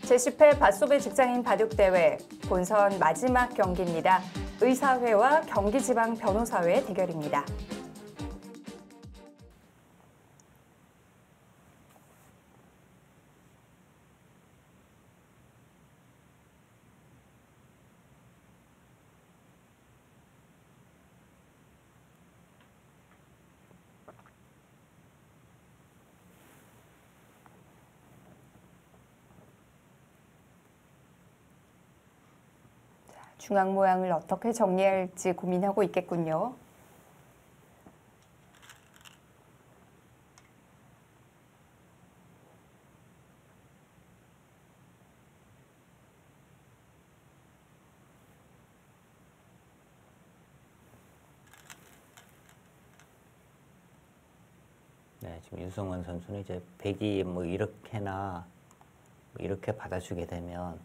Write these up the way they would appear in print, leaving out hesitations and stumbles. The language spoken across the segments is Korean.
제10회 밭소배 직장인 바둑대회 본선 마지막 경기입니다. 의사회와 경기지방변호사회 대결입니다. 중앙 모양을 어떻게 정리할지 고민하고 있겠군요. 네, 지금 유승원 선수는 이제 백이 뭐 이렇게나 뭐 이렇게 받아주게 되면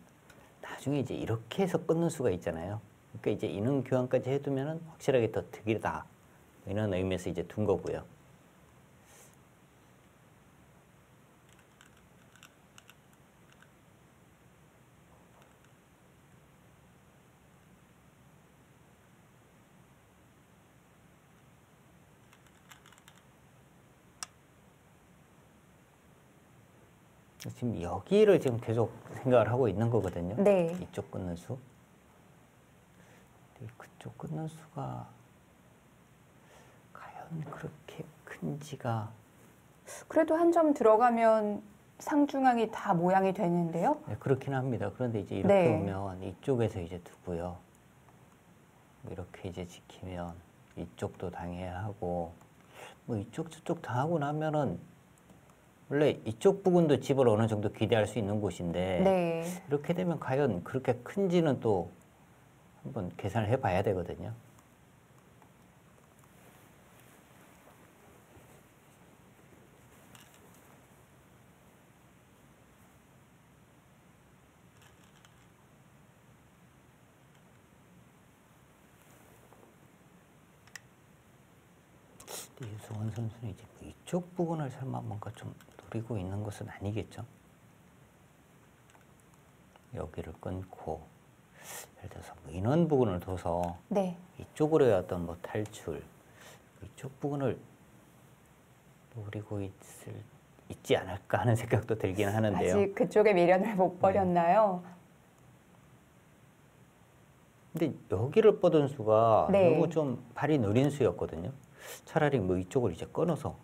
나중에 이제 이렇게 해서 끊는 수가 있잖아요. 그러니까 이제 이능 교환까지 해두면은 확실하게 더 득이다. 이런 의미에서 이제 둔 거고요. 지금 여기를 지금 계속 생각을 하고 있는 거거든요. 네. 이쪽 끊는 수. 그쪽 끊는 수가 과연 그렇게 큰지가. 그래도 한 점 들어가면 상중앙이 다 모양이 되는데요. 네, 그렇긴 합니다. 그런데 이제 이렇게 네. 오면 이쪽에서 이제 두고요. 이렇게 이제 지키면 이쪽도 당해야 하고, 뭐 이쪽 저쪽 다 하고 나면은 원래 이쪽 부분도 집을 어느 정도 기대할 수 있는 곳인데, 네. 이렇게 되면 과연 그렇게 큰지는 또 한번 계산을 해봐야 되거든요. 유승원 선수는 이제 뭐 이쪽 부분을 설마 뭔가 좀 노리고 있는 것은 아니겠죠? 여기를 끊고 예를 들어서 뭐 인원 부분을 둬서 네. 이쪽으로의 어떤 뭐 탈출, 이쪽 부분을 노리고 있지 않을까 하는 생각도 들긴 하는데요. 아직 그쪽에 미련을 못 버렸나요? 근데 여기를 뻗은 수가 네. 너무 좀 발이 느린 수였거든요. 차라리 뭐 이쪽을 이제 끊어서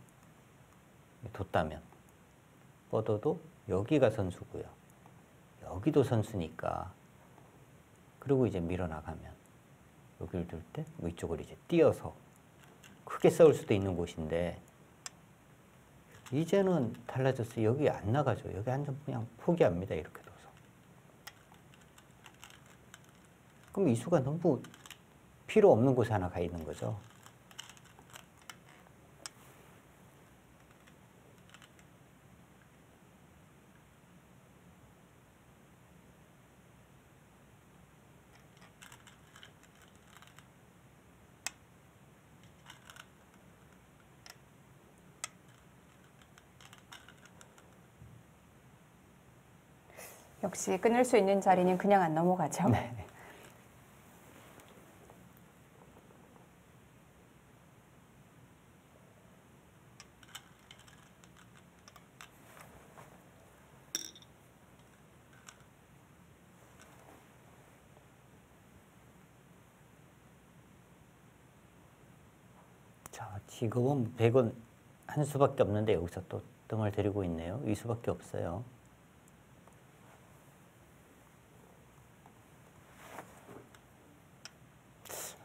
뒀다면 뻗어도 여기가 선수고요. 여기도 선수니까. 그리고 이제 밀어나가면 여기를 둘 때 뭐 이쪽을 이제 띄어서 크게 싸울 수도 있는 곳인데 이제는 달라졌어요. 여기 안 나가죠. 여기 한 점 그냥 포기합니다. 이렇게 둬서. 그럼 이 수가 너무 필요 없는 곳에 하나 가 있는 거죠. 역시 끊을 수 있는 자리는 그냥 안 넘어가죠. 네. 자, 지금은 100은 한 수밖에 없는데 여기서 또 뜸을 들이고 있네요. 이 수밖에 없어요.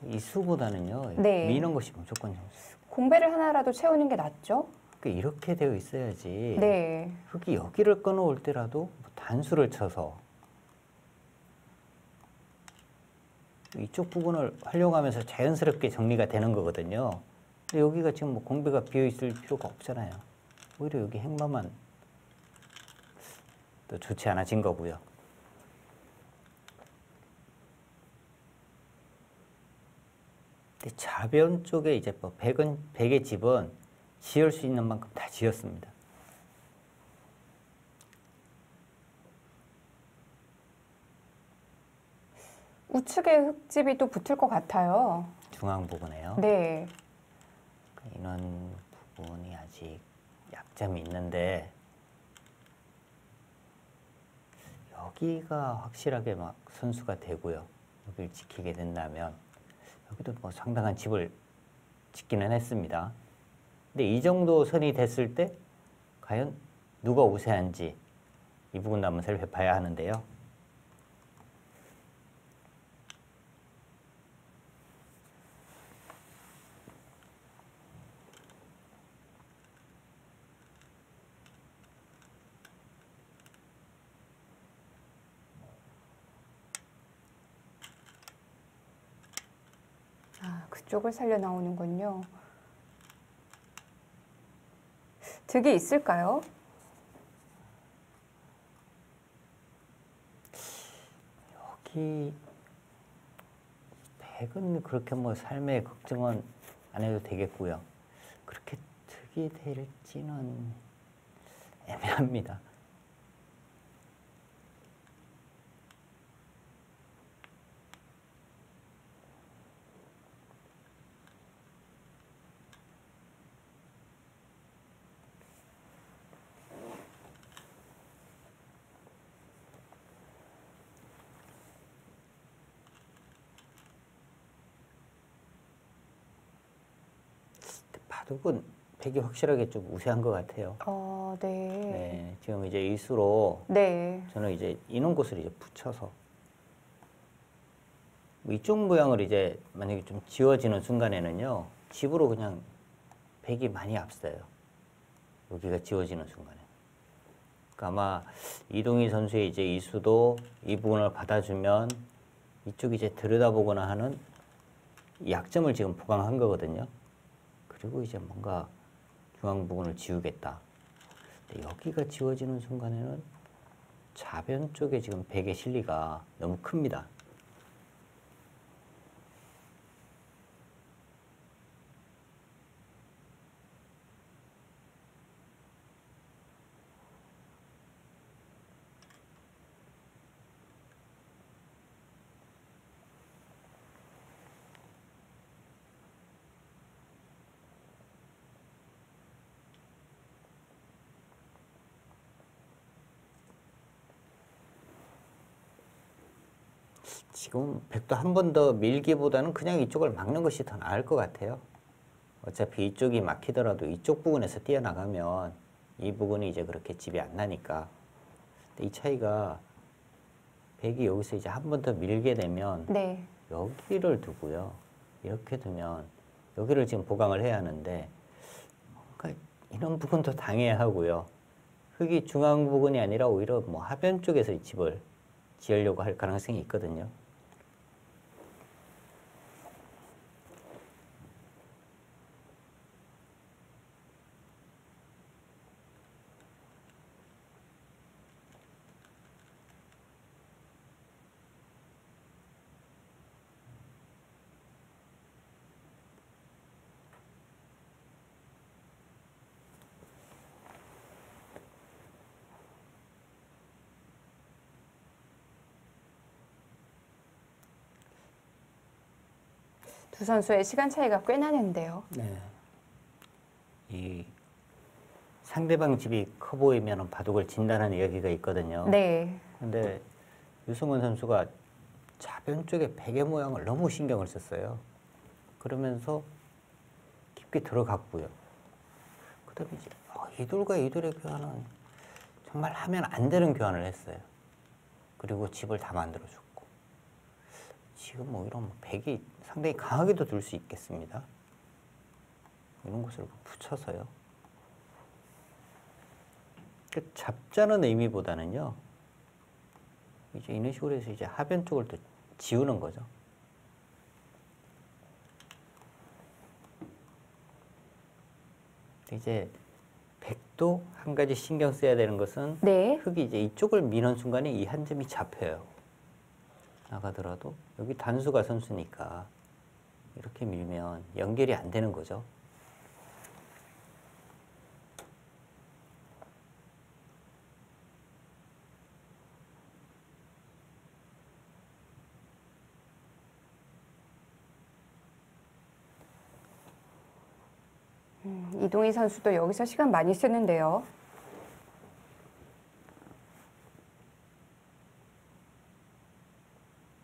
이 수보다는요. 네. 미는 것이 무조건 점수. 공배를 하나라도 채우는 게 낫죠? 그러니까 이렇게 되어 있어야지. 네. 흙이 여기를 끊어올 때라도 뭐 단수를 쳐서 이쪽 부분을 활용하면서 자연스럽게 정리가 되는 거거든요. 근데 여기가 지금 뭐 공배가 비어 있을 필요가 없잖아요. 오히려 여기 행마만 또 좋지 않아진 거고요. 근데 좌변 쪽에 이제 뭐 100의 집은 지을 수 있는 만큼 다 지었습니다. 우측에 흙집이 또 붙을 것 같아요. 중앙 부분에요. 네. 이런 부분이 아직 약점이 있는데 여기가 확실하게 막 선수가 되고요. 여기를 지키게 된다면 여기도 뭐 상당한 집을 짓기는 했습니다. 근데 이 정도 선이 됐을 때 과연 누가 우세한지 이 부분도 한번 살펴봐야 하는데요. 아, 그쪽을 살려 나오는군요. 득이 있을까요? 여기 백은 그렇게 뭐 삶의 걱정은 안 해도 되겠고요. 그렇게 득이 될지는 애매합니다. 바둑은 백이 확실하게 좀 우세한 것 같아요. 네. 네, 지금 이제 일수로 네. 저는 이제 이런 곳을 이제 붙여서 뭐 이쪽 모양을 이제 만약에 좀 지워지는 순간에는요, 집으로 그냥 백이 많이 앞서요. 여기가 지워지는 순간에. 그러니까 아마 이동희 선수의 이제 이수도 이 부분을 받아주면 이쪽이 이제 들여다보거나 하는 약점을 지금 보강한 거거든요. 그리고 이제 뭔가 중앙 부분을 지우겠다. 근데 여기가 지워지는 순간에는 좌변 쪽에 지금 백의 실리가 너무 큽니다. 지금 백도 한 번 더 밀기보다는 그냥 이쪽을 막는 것이 더 나을 것 같아요. 어차피 이쪽이 막히더라도 이쪽 부분에서 뛰어나가면 이 부분이 이제 그렇게 집이 안 나니까. 근데 이 차이가 백이 여기서 이제 한 번 더 밀게 되면 네. 여기를 두고요. 이렇게 두면 여기를 지금 보강을 해야 하는데 그러니까 이런 부분도 당해야 하고요. 흙이 중앙 부분이 아니라 오히려 뭐 하변 쪽에서 이 집을 지으려고 할 가능성이 있거든요. 두 선수의 시간 차이가 꽤 나는데요. 네. 이 상대방 집이 커 보이면 바둑을 진다는 이야기가 있거든요. 네. 근데 유승원 선수가 좌변 쪽에 베개 모양을 너무 신경을 썼어요. 그러면서 깊게 들어갔고요. 그 다음에 이제 이돌과 이돌의 교환은 정말 하면 안 되는 교환을 했어요. 그리고 집을 다 만들어줬고. 지금 뭐 이런 백이 상당히 강하게도 둘 수 있겠습니다. 이런 것을 붙여서요. 잡자는 의미보다는요. 이제 이런 식으로 해서 이제 하변 쪽을 또 지우는 거죠. 이제 백도 한 가지 신경 써야 되는 것은 네. 흙이 이제 이쪽을 미는 순간에 이 한 점이 잡혀요. 나가더라도 여기 단수가 선수니까 이렇게 밀면 연결이 안 되는 거죠. 이동희 선수도 여기서 시간 많이 쓰는데요.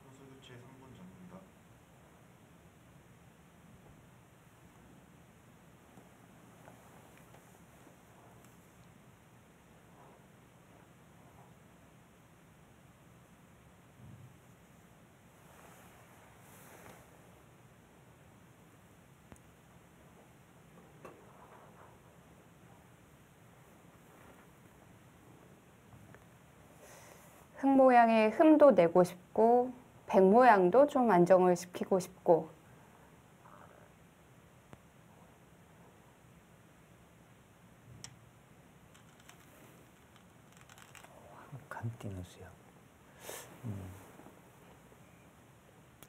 선수 교체 3분 전입니다. 흙 모양의 흠도 내고 싶고 백 모양도 좀 안정을 시키고 싶고 간 뛰는 수요.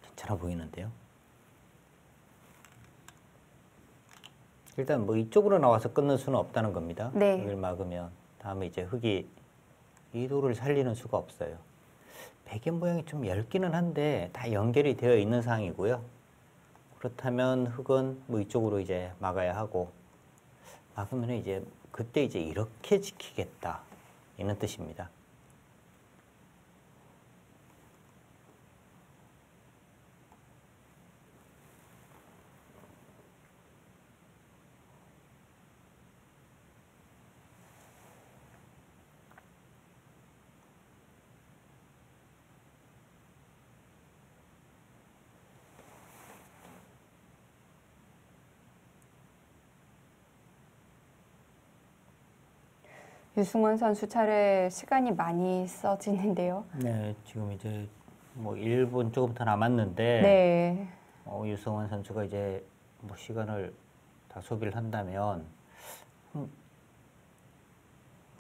괜찮아 보이는데요. 일단 뭐 이쪽으로 나와서 끊는 수는 없다는 겁니다. 네. 여기를 막으면 다음에 이제 흙이 이도를 살리는 수가 없어요. 베개 모양이 좀 얇기는 한데 다 연결이 되어 있는 상황이고요. 그렇다면 흙은 뭐 이쪽으로 이제 막아야 하고 막으면 이제 그때 이제 이렇게 지키겠다 이런 뜻입니다. 유승원 선수 차례 시간이 많이 써지는데요. 네, 지금 이제 뭐 1분 조금 더 남았는데 네. 유승원 선수가 이제 뭐 시간을 다 소비를 한다면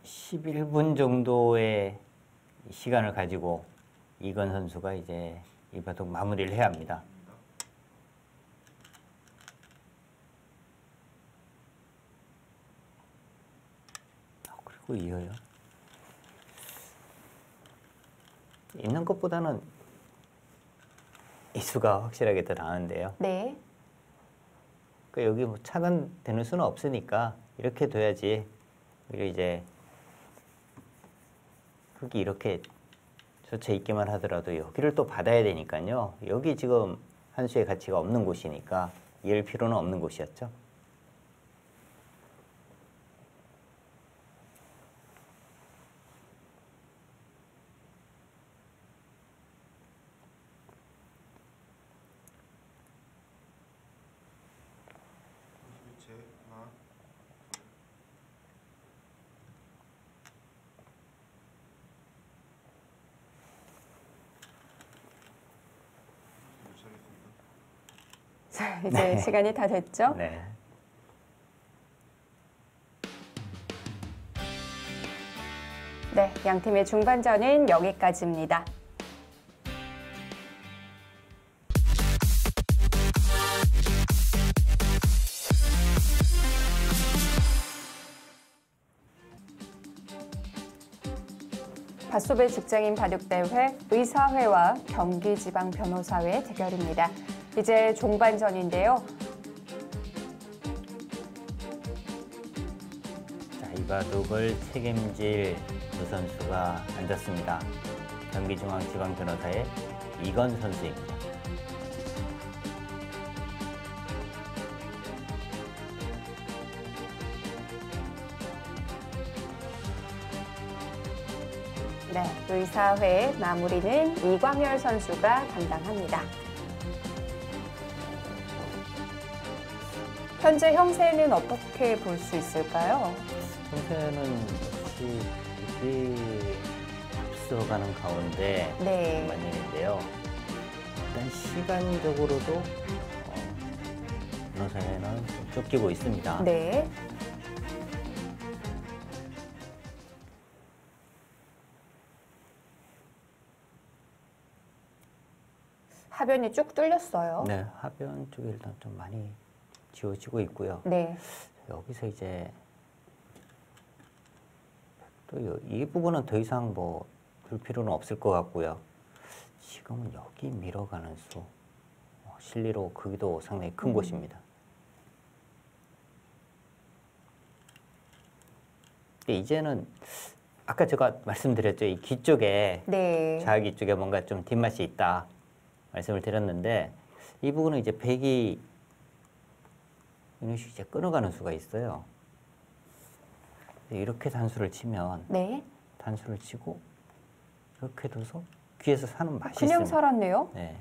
11분 정도의 시간을 가지고 이건 선수가 이제 이 바둑 마무리를 해야 합니다. 그리고 이어요. 있는 것보다는 이 수가 확실하게 더 나은데요. 네. 그러니까 여기 뭐 차단되는 수는 없으니까 이렇게 둬야지. 그리고 이제 흙이 이렇게 젖혀 있기만 하더라도 여기를 또 받아야 되니까요. 여기 지금 한 수의 가치가 없는 곳이니까 이을 필요는 없는 곳이었죠. 선수 교체 하나, 둘. 선수 교체하겠습니다. 자, 이제 시간이 다 됐죠? 네. 네, 양 팀의 중반전은 여기까지입니다. 밭소배 직장인 바둑대회 의사회와 경기지방변호사회 대결입니다. 이제 종반전인데요. 자, 이 바둑을 책임질 두 선수가 앉았습니다. 경기중앙지방변호사의 이건 선수입니다. 네, 의사회 마무리는 이광열 선수가 담당합니다. 현재 형세는 어떻게 볼 수 있을까요? 형세는 역시 이게 앞서가는 가운데 네. 만일인데요. 일단 시간적으로도 변호사회는 좀 쫓기고 있습니다. 네. 하변이 쭉 뚫렸어요. 네, 하변 쪽이 일단 좀 많이 지워지고 있고요. 네. 여기서 이제 또 이 부분은 더 이상 뭐 둘 필요는 없을 것 같고요. 지금은 여기 밀어가는 수, 실리로 크기도 상당히 큰 곳입니다. 근데 이제는 아까 제가 말씀드렸죠. 이 귀 쪽에 네. 좌귀 쪽에 뭔가 좀 뒷맛이 있다 말씀을 드렸는데 이 부분은 이제 백이 이런 식으로 이제 끊어가는 수가 있어요. 이렇게 단수를 치면 네. 단수를 치고 이렇게 둬서 귀에서 사는 맛이 그냥 있습니다. 살았네요. 네,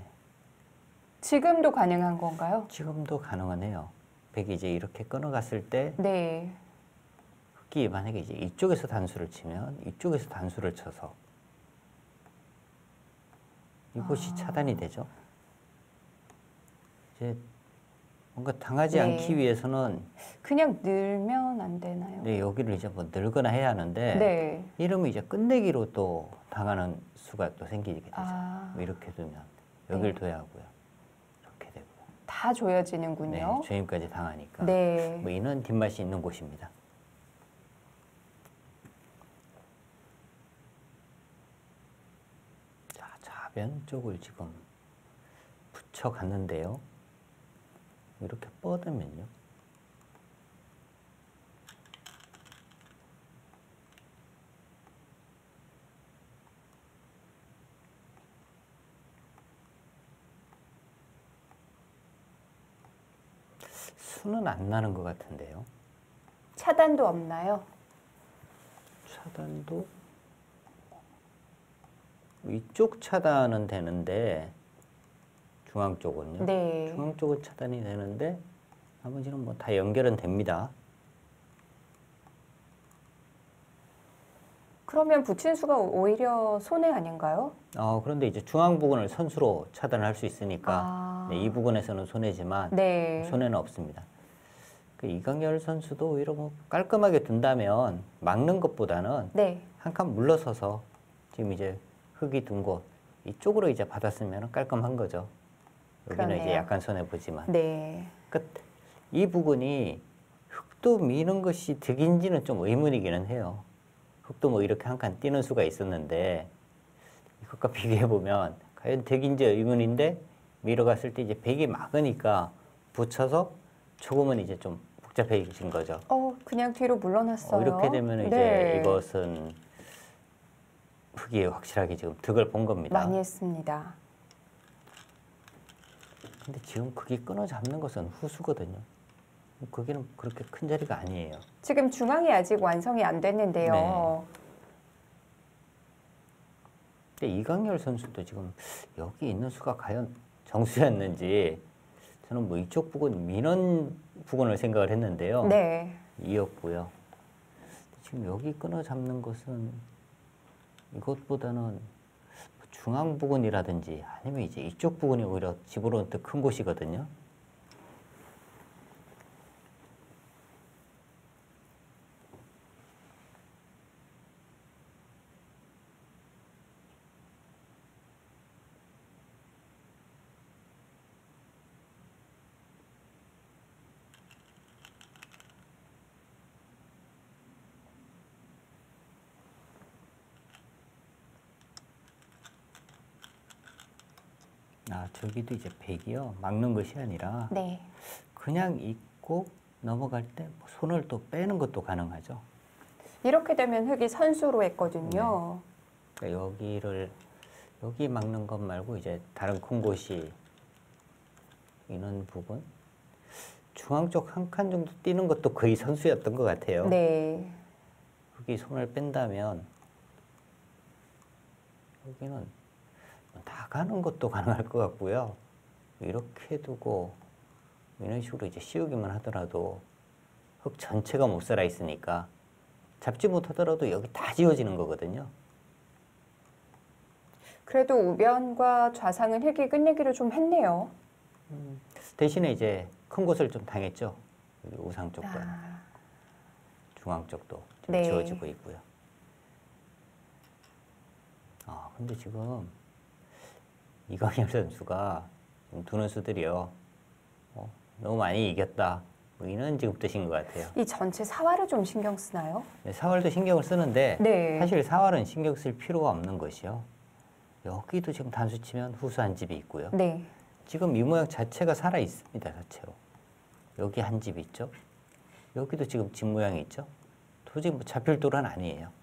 지금도 가능한 건가요? 지금도 가능하네요. 백이 이제 이렇게 끊어갔을 때 네. 흑기 만약에 이제 이쪽에서 단수를 치면 이쪽에서 단수를 쳐서 이곳이 차단이 되죠. 이제 뭔가 당하지 네. 않기 위해서는 그냥 늘면 안 되나요? 네, 여기를 이제 뭐 늘거나 해야 하는데 네. 이러면 이제 끝내기로 또 당하는 수가 또 생기게 되죠. 아. 뭐 이렇게 두면 여기를 네. 둬야 하고요. 이렇게 되고요. 다 조여지는군요. 네, 조임까지 당하니까 네. 뭐 이는 뒷맛이 있는 곳입니다. 자, 좌변 쪽을 지금 붙여갔는데요. 이렇게 뻗으면요. 수는 안 나는 것 같은데요. 차단도 없나요? 차단도 위쪽 차단은 되는데 중앙 쪽은요. 네. 중앙 쪽은 차단이 되는데 나머지는 뭐 다 연결은 됩니다. 그러면 붙인 수가 오히려 손해 아닌가요? 그런데 이제 중앙 부분을 선수로 차단할 수 있으니까 아. 네, 이 부분에서는 손해지만 네. 손해는 없습니다. 그 이강열 선수도 오히려 뭐 깔끔하게 둔다면 막는 것보다는 네. 한 칸 물러서서 지금 이제 흙이 둔 곳 이쪽으로 이제 받았으면 깔끔한 거죠. 여기는 이제 그러네요. 약간 손해 보지만. 네. 그러니까 이 부분이 흙도 미는 것이 득인지는 좀 의문이기는 해요. 흙도 뭐 이렇게 한 칸 띄는 수가 있었는데 이것과 비교해 보면 과연 득인지 의문인데 밀어갔을 때 이제 백이 막으니까 붙여서 조금은 이제 좀 복잡해진 거죠. 그냥 뒤로 물러났어요. 이렇게 되면 이제 네. 이것은 흙이 확실하게 지금 득을 본 겁니다. 많이 했습니다. 근데 지금 그게 끊어 잡는 것은 후수거든요. 거기는 그렇게 큰 자리가 아니에요. 지금 중앙이 아직 완성이 안 됐는데요. 네. 근데 이강열 선수도 지금 여기 있는 수가 과연 정수였는지 저는 뭐 이쪽 부분 민원 부분을 생각을 했는데요. 네. 이었고요. 지금 여기 끊어 잡는 것은 이것보다는 중앙 부분이라든지 아니면 이제 이쪽 부분이 오히려 집으로는 더 큰 곳이거든요. 저기도 이제 백이요. 막는 것이 아니라 네. 그냥 있고 넘어갈 때뭐 손을 또 빼는 것도 가능하죠. 이렇게 되면 흙이 선수로 했거든요. 그러니까 여기 막는 것 말고 이제 다른 큰 곳이 있는 부분 중앙 쪽 한 칸 정도 뛰는 것도 거의 선수였던 것 같아요. 네. 여기 손을 뺀다면 여기는 나가는 것도 가능할 것 같고요. 이렇게 두고 이런 식으로 이제 씌우기만 하더라도 흙 전체가 못 살아 있으니까 잡지 못하더라도 여기 다 지워지는 거거든요. 그래도 우변과 좌상은 흙이 끝내기를 좀 했네요. 대신에 이제 큰 곳을 좀 당했죠. 여기 우상 쪽과 아, 중앙 쪽도 좀 네. 지워지고 있고요. 근데 지금 이강열 선수가 두는 수들이요. 너무 많이 이겼다. 뭐 이런 지금 뜻인 것 같아요. 이 전체 사활을 좀 신경 쓰나요? 네, 사활도 신경을 쓰는데 네. 사실 사활은 신경 쓸 필요가 없는 것이요. 여기도 지금 단수 치면 후수 한 집이 있고요. 네. 지금 이 모양 자체가 살아 있습니다. 자체로. 여기 한 집 있죠. 여기도 지금 집 모양이 있죠. 도저히 뭐 잡힐 돌은 아니에요.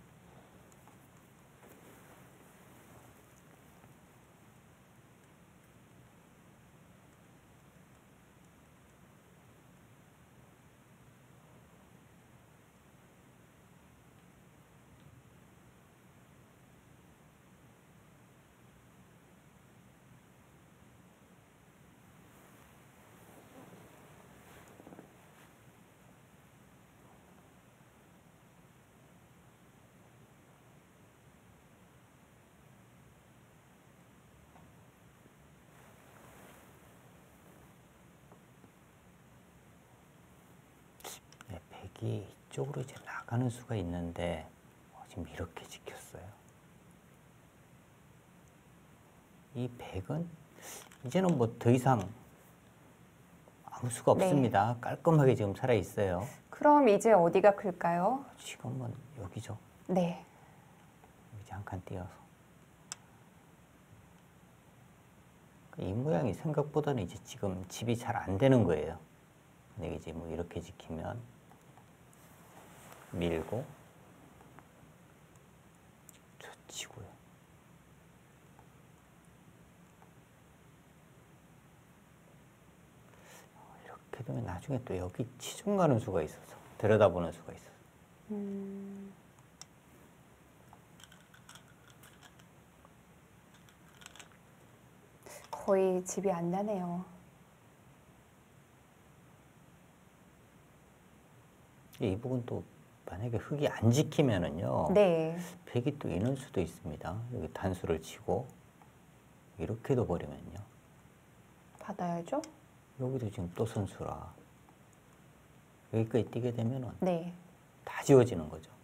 네, 백이 이쪽으로 이제 나가는 수가 있는데 지금 이렇게 지켰어요. 이 백은 이제는 뭐 더 이상 아무 수가 네. 없습니다. 깔끔하게 지금 살아 있어요. 그럼 이제 어디가 클까요? 지금은 여기죠. 네. 이제 한 칸 띄어서. 이 모양이 생각보다는 이제 지금 집이 잘 안 되는 거예요. 근데 이제 뭐 이렇게 지키면 밀고 젖히고요. 이렇게 되면 나중에 또 여기 치중 가는 수가 있어서 들여다보는 수가 있어서. 거의 집이 안 나네요. 이 부분 또 만약에 흙이 안 지키면은요. 네. 백이 또 이는 수도 있습니다. 여기 단수를 치고 이렇게 둬버리면요. 받아야죠? 여기도 지금 또 선수라 여기까지 뛰게 되면은 네. 다 지워지는 거죠.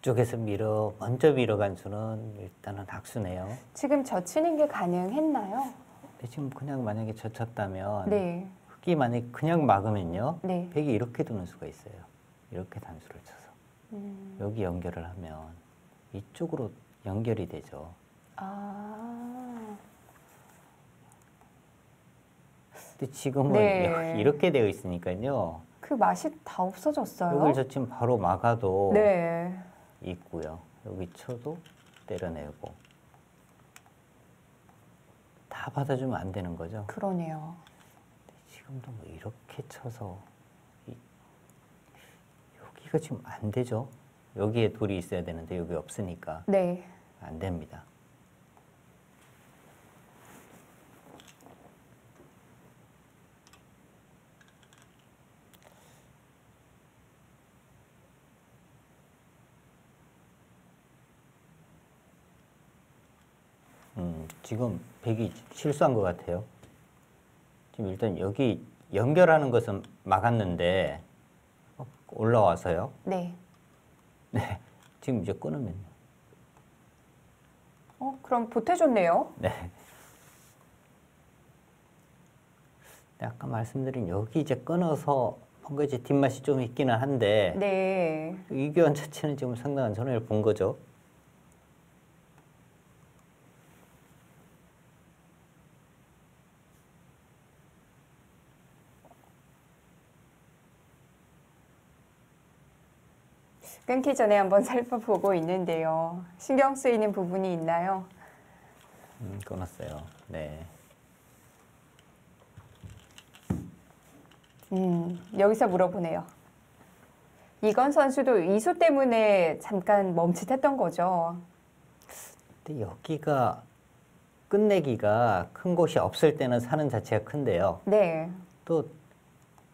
그쪽에서 먼저 밀어간 수는 일단은 악수네요. 지금 젖히는 게 가능했나요? 근데 지금 그냥 만약에 젖혔다면 네. 흙이 만약에 그냥 막으면요. 네. 백이 이렇게 두는 수가 있어요. 이렇게 단수를 쳐서. 여기 연결을 하면 이쪽으로 연결이 되죠. 아. 근데 지금은 네. 이렇게 되어 있으니까요. 그 맛이 다 없어졌어요? 여기를 젖히면 바로 막아도 네. 있고요. 여기 쳐도 때려내고 다 받아주면 안 되는 거죠. 그러네요. 지금도 뭐 이렇게 쳐서 여기가 지금 안 되죠. 여기에 돌이 있어야 되는데 여기 없으니까 네. 안 됩니다. 지금 백이 실수한 것 같아요. 지금 일단 여기 연결하는 것은 막았는데 올라와서요. 네. 네, 지금 이제 끊으면 그럼 보태줬네요. 네. 아까 말씀드린 여기 이제 끊어서 뭔가 이제 뒷맛이 좀 있기는 한데 네. 이 교환 자체는 지금 상당한 손해를 본 거죠. 끊기 전에 한번 살펴보고 있는데요. 신경 쓰이는 부분이 있나요? 끊었어요. 네. 여기서 물어보네요. 이건 선수도 이수 때문에 잠깐 멈칫했던 거죠. 근데 여기가 끝내기가 큰 곳이 없을 때는 사는 자체가 큰데요. 네. 또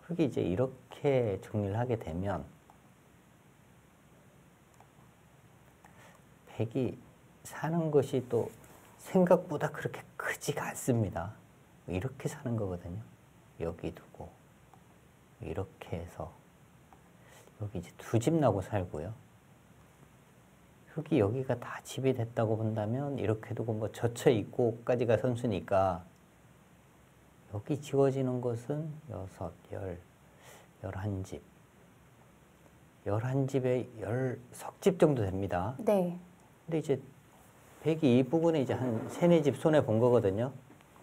흙이 이제 이렇게 정리를 하게 되면 백이 사는 것이 또 생각보다 그렇게 크지가 않습니다. 이렇게 사는 거거든요. 여기 두고 이렇게 해서 여기 이제 두 집 나고 살고요. 흙이 여기가 다 집이 됐다고 본다면 이렇게 두고 뭐 젖혀 있고까지가 선수니까 여기 지워지는 것은 6, 10, 11집 11집에 10석집 정도 됩니다. 네. 근데 이제 백이 이 부분에 이제 한 3, 4집 손해 본 거거든요.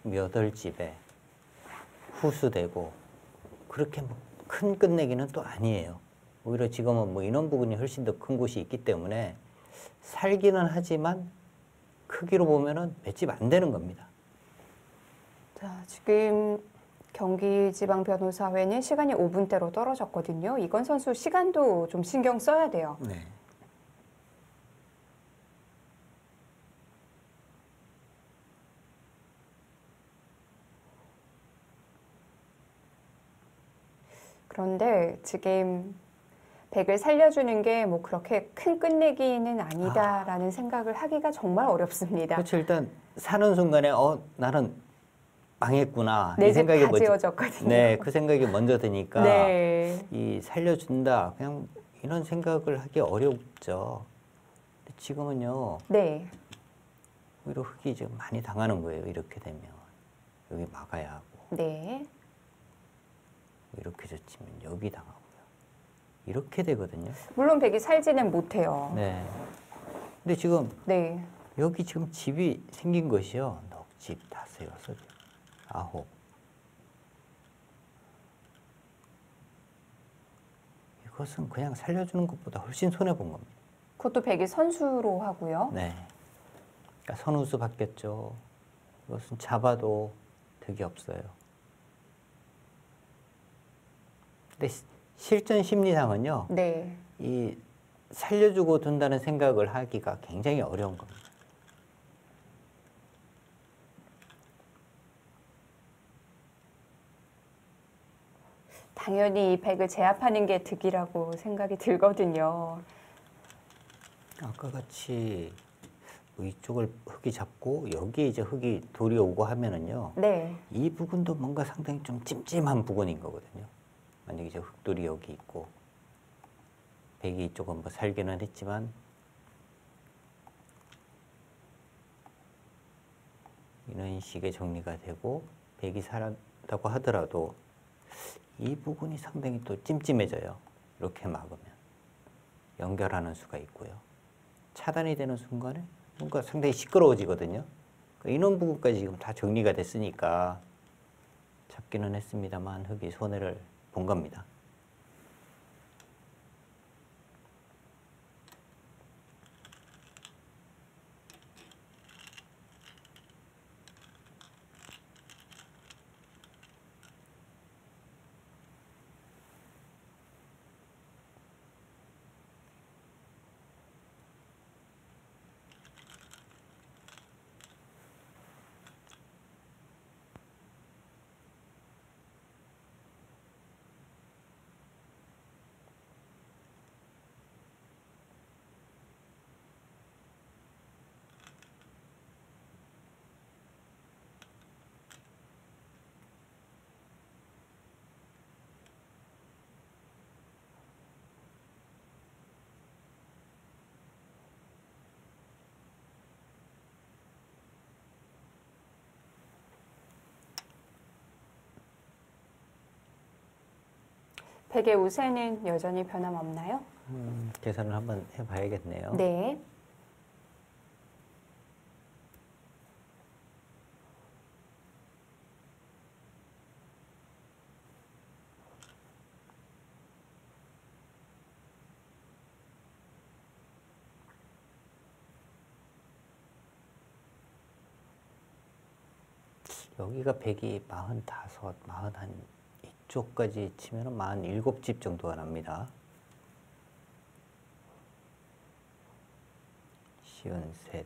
그럼 8집에 후수되고 그렇게 뭐 큰 끝내기는 또 아니에요. 오히려 지금은 뭐 인원 부분이 훨씬 더 큰 곳이 있기 때문에 살기는 하지만 크기로 보면은 몇 집 안 되는 겁니다. 자, 지금 경기지방변호사회는 시간이 5분대로 떨어졌거든요. 이건 선수 시간도 좀 신경 써야 돼요. 네. 그런데 지금 백을 살려주는 게 뭐 그렇게 큰 끝내기는 아니다라는 생각을 하기가 정말 어렵습니다. 그렇죠. 일단 사는 순간에 나는 망했구나 내 이 집 생각이 다 지워졌거든요. 네, 그 생각이 먼저 드니까 네. 이 살려준다 그냥 이런 생각을 하기 어렵죠. 근데 지금은요 네. 오히려 흙이 지금 많이 당하는 거예요. 이렇게 되면 여기 막아야 하고 네. 이렇게 젖히면 여기 당하고요. 이렇게 되거든요. 물론 백이 살지는 못해요. 네. 근데 지금 네. 여기 지금 집이 생긴 것이요. 넉집, 5, 6, 9. 이것은 그냥 살려주는 것보다 훨씬 손해본 겁니다. 그것도 백이 선수로 하고요. 네. 그러니까 선우수 바뀌었죠. 이것은 잡아도 득이 없어요. 근데 실전 심리상은요. 네. 이 살려주고 둔다는 생각을 하기가 굉장히 어려운 겁니다. 당연히 이 백을 제압하는 게 득이라고 생각이 들거든요. 아까 같이 뭐 이쪽을 흙이 잡고 여기에 이제 흙이 돌이 오고 하면은요. 네. 이 부분도 뭔가 상당히 좀 찜찜한 부분인 거거든요. 만약에 이제 흙돌이 여기 있고 백이 이쪽은 뭐 살기는 했지만 이런 식의 정리가 되고 백이 살았다고 하더라도 이 부분이 상당히 또 찜찜해져요. 이렇게 막으면 연결하는 수가 있고요. 차단이 되는 순간에 뭔가 상당히 시끄러워지거든요. 그러니까 이런 부분까지 지금 다 정리가 됐으니까 잡기는 했습니다만 흙이 손해를 본 겁니다. 백의 우세는 여전히 변함없나요? 계산을 한번 해봐야겠네요. 네. 여기가 백이 45, 41 이쪽까지 치면은 47집 정도가 납니다. 53,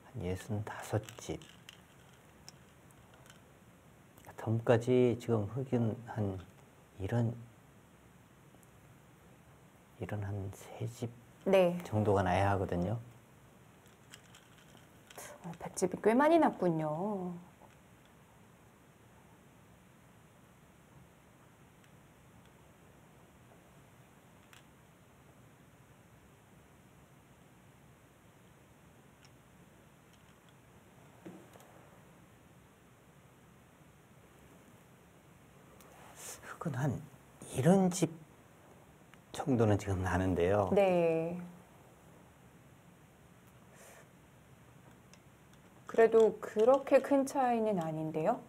한 65집. 덤까지 지금 흑인 한 이런 한 3집 네. 정도가 나야 하거든요. 백집이 꽤 많이 났군요. 흑은 한 이런 집 정도는 지금 나는데요. 네. 그래도 그렇게 큰 차이는 아닌데요?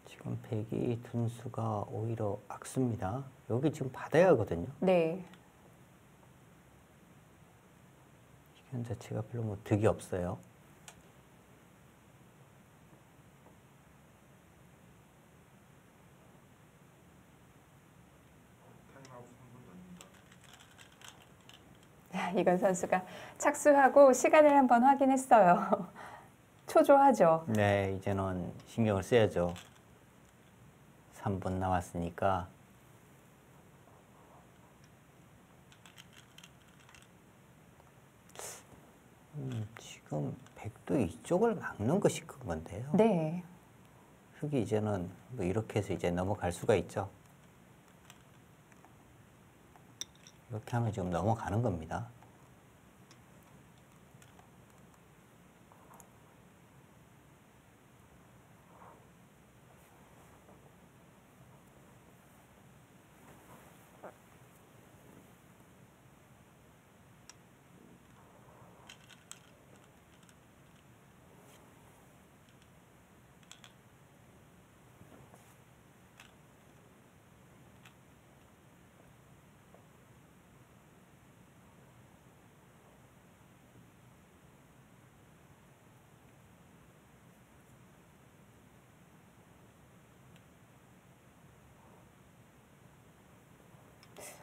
지금 백이 둔수가 오히려 악수입니다. 여기 지금 받아야 하거든요. 네. 시간 자체가 별로 뭐 득이 없어요. 타임아웃 3분 전입니다. 이건 선수가 착수하고 시간을 한번 확인했어요. 초조하죠. 네, 이제는 신경을 써야죠. 3분 남았으니까. 지금 백도 이쪽을 막는 것이 큰 건데요. 네. 흑이 이제는 뭐 이렇게 해서 이제 넘어갈 수가 있죠. 이렇게 하면 지금 넘어가는 겁니다.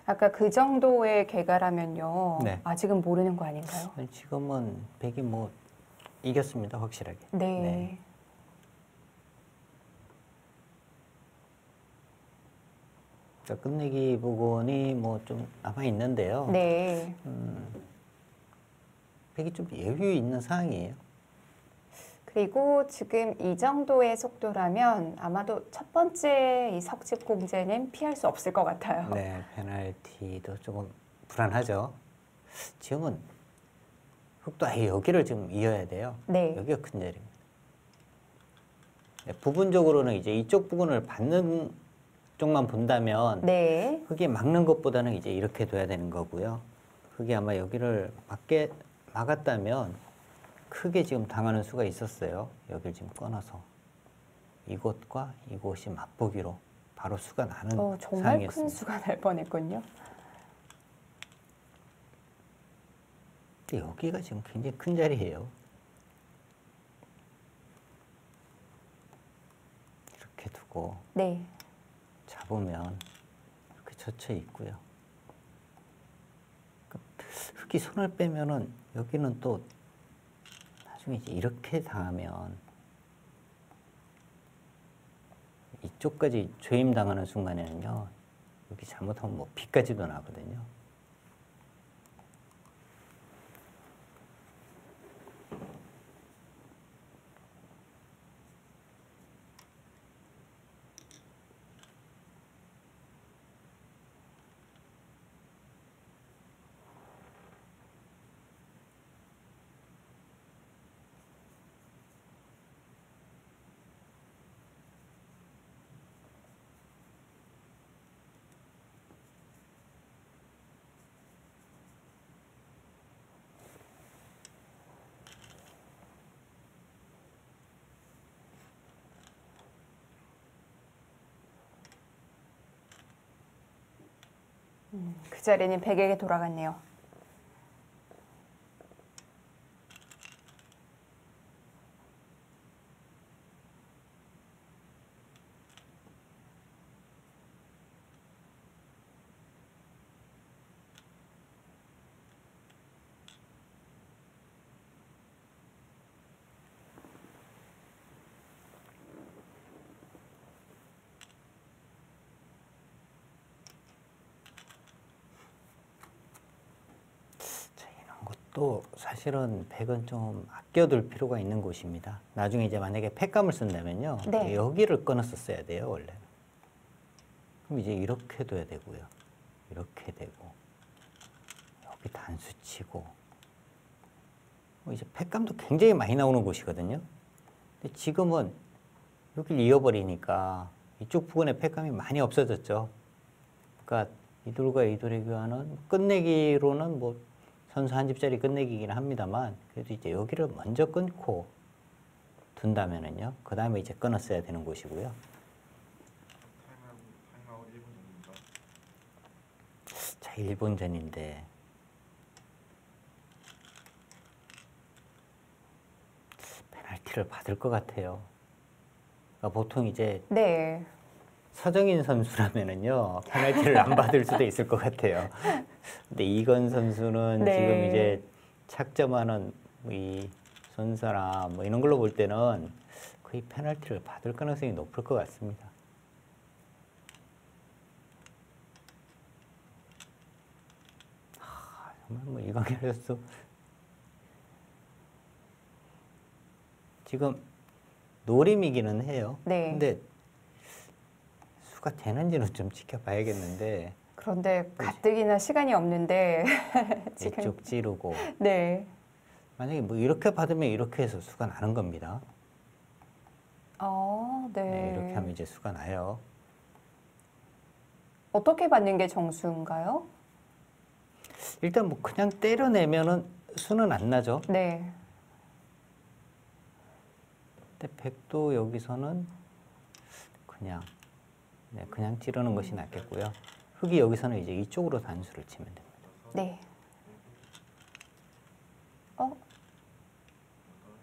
아까 그 정도의 개가라면요. 네. 아직은 모르는 거 아닌가요? 지금은 백이 뭐 이겼습니다, 확실하게. 네. 자, 끝내기 부분이 뭐 좀 남아 있는데요. 네. 백이 좀 여유 있는 상황이에요. 그리고 지금 이 정도의 속도라면 아마도 첫 번째 이 석집 공제는 피할 수 없을 것 같아요. 네, 페널티도 조금 불안하죠. 지금은 흑도 아예 여기를 지금 이어야 돼요. 네. 여기가 큰 자리입니다. 네, 부분적으로는 이제 이쪽 부분을 받는 쪽만 본다면 네. 흑이 막는 것보다는 이제 이렇게 둬야 되는 거고요. 흑이 아마 여기를 막았다면 크게 지금 당하는 수가 있었어요. 여기를 지금 끊어서 이곳과 이곳이 맛보기로 바로 수가 나는 정말 상황이었습니다. 큰 수가 날 뻔했군요. 근데 여기가 지금 굉장히 큰 자리예요. 이렇게 두고 네. 잡으면 이렇게 젖혀 있고요. 흑이 손을 빼면은 여기는 또 나중에 이제 이렇게 당하면 이쪽까지 조임 당하는 순간에는요, 여기 잘못하면 뭐 비까지도 나거든요. 그 자리는 백에게 돌아갔네요. 또 사실은 백은 좀 아껴둘 필요가 있는 곳입니다. 나중에 이제 만약에 팩감을 쓴다면요. 네. 여기를 끊어서 써야 돼요, 원래. 그럼 이제 이렇게 둬야 되고요. 이렇게 되고 여기 단수 치고 이제 팩감도 굉장히 많이 나오는 곳이거든요. 근데 지금은 여기를 이어버리니까 이쪽 부분에 팩감이 많이 없어졌죠. 그러니까 이돌과 이돌의 교환은 끝내기로는 뭐 선수 한 집짜리 끝내기긴 합니다만 그래도 이제 여기를 먼저 끊고 둔다면은요. 그 다음에 이제 끊었어야 되는 곳이고요. 타임아웃 1분 전입니다. 자, 1분 전인데 페널티를 받을 것 같아요. 그러니까 보통 이제 네. 서정인 선수라면은요 페널티를 안 받을 수도 있을 것 같아요. 근데 이건 선수는 네. 지금 이제 착점하는 이 선수나 뭐 이런 걸로 볼 때는 거의 페널티를 받을 가능성이 높을 것 같습니다. 정말 뭐 이광현 선수 지금 노림이기는 해요. 네. 근데 수가 되는지는 좀 지켜봐야겠는데 그런데 가뜩이나 시간이 없는데 지금 이쪽 찌르고 네. 만약에 뭐 이렇게 받으면 이렇게 해서 수가 나는 겁니다. 네. 네, 이렇게 하면 이제 수가 나요. 어떻게 받는 게 정수인가요? 일단 뭐 그냥 때려내면은 수는 안 나죠. 네. 근데 백도 여기서는 그냥 그냥 찌르는 것이 낫겠고요. 흑이 여기서는 이제 이쪽으로 단수를 치면 됩니다. 네.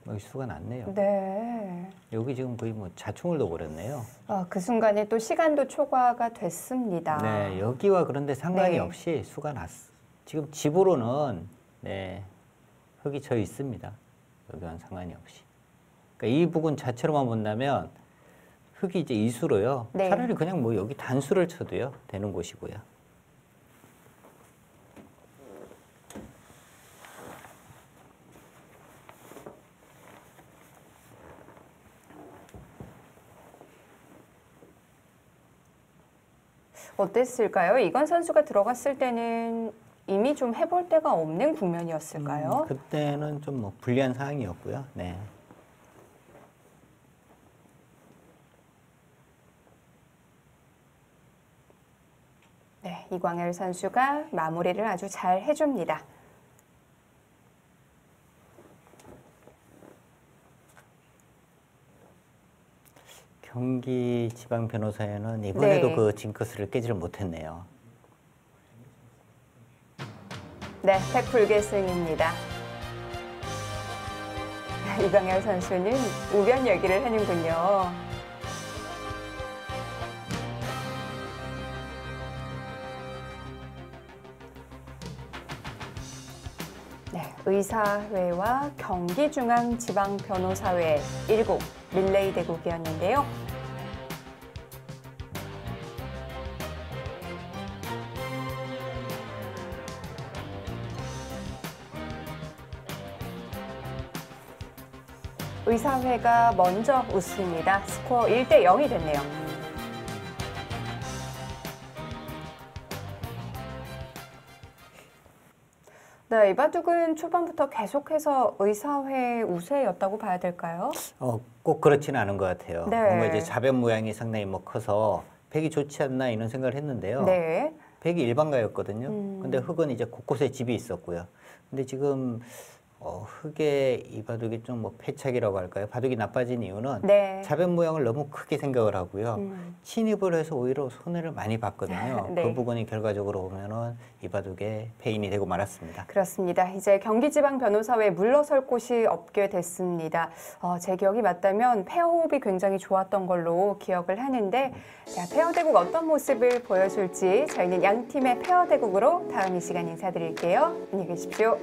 여기 수가 났네요. 네. 여기 지금 거의 뭐 자충을 둬버렸네요. 그 순간에 또 시간도 초과가 됐습니다. 네, 여기와 그런데 상관이 네. 없이 수가 났어. 지금 집으로는 네, 흙이 져 있습니다. 여기와는 상관이 없이. 그러니까 이 부분 자체로만 본다면 흙이 이제 이수로요. 네. 차라리 그냥 뭐 여기 단수를 쳐도요 되는 곳이고요. 어땠을까요? 이건 선수가 들어갔을 때는 이미 좀 해볼 데가 없는 국면이었을까요? 그때는 좀 뭐 불리한 상황이었고요. 네. 네, 이광열 선수가 마무리를 아주 잘 해줍니다. 경기 지방 변호사에는 이번에도 네. 그 징크스를 깨지를 못했네요. 네, 팩풀계승입니다. 이광열 선수는 우변 얘기를 하는군요. 네, 의사회와 경기중앙지방변호사회 1국 릴레이 대국이었는데요. 의사회가 먼저 웃습니다. 스코어 1대 0이 됐네요. 네, 이 바둑은 초반부터 계속해서 의사회 우세였다고 봐야 될까요? 꼭 그렇지는 않은 것 같아요. 네. 뭔가 이제 자변 모양이 상당히 뭐 커서 백이 좋지 않나 이런 생각을 했는데요. 네. 백이 일반가였거든요. 음. 근데 흑은 이제 곳곳에 집이 있었고요. 근데 지금 흙의 이 바둑이 좀 뭐 패착이라고 할까요? 바둑이 나빠진 이유는 네. 자변 모양을 너무 크게 생각을 하고요. 음. 침입을 해서 오히려 손해를 많이 봤거든요. 네. 그 부분이 결과적으로 보면은 이 바둑의 패인이 되고 말았습니다. 그렇습니다. 이제 경기지방변호사회에 물러설 곳이 없게 됐습니다. 제 기억이 맞다면 페어 호흡이 굉장히 좋았던 걸로 기억을 하는데 자, 페어 대국 어떤 모습을 보여줄지 저희는 양 팀의 페어 대국으로 다음 이 시간 인사드릴게요. 안녕히 계십시오.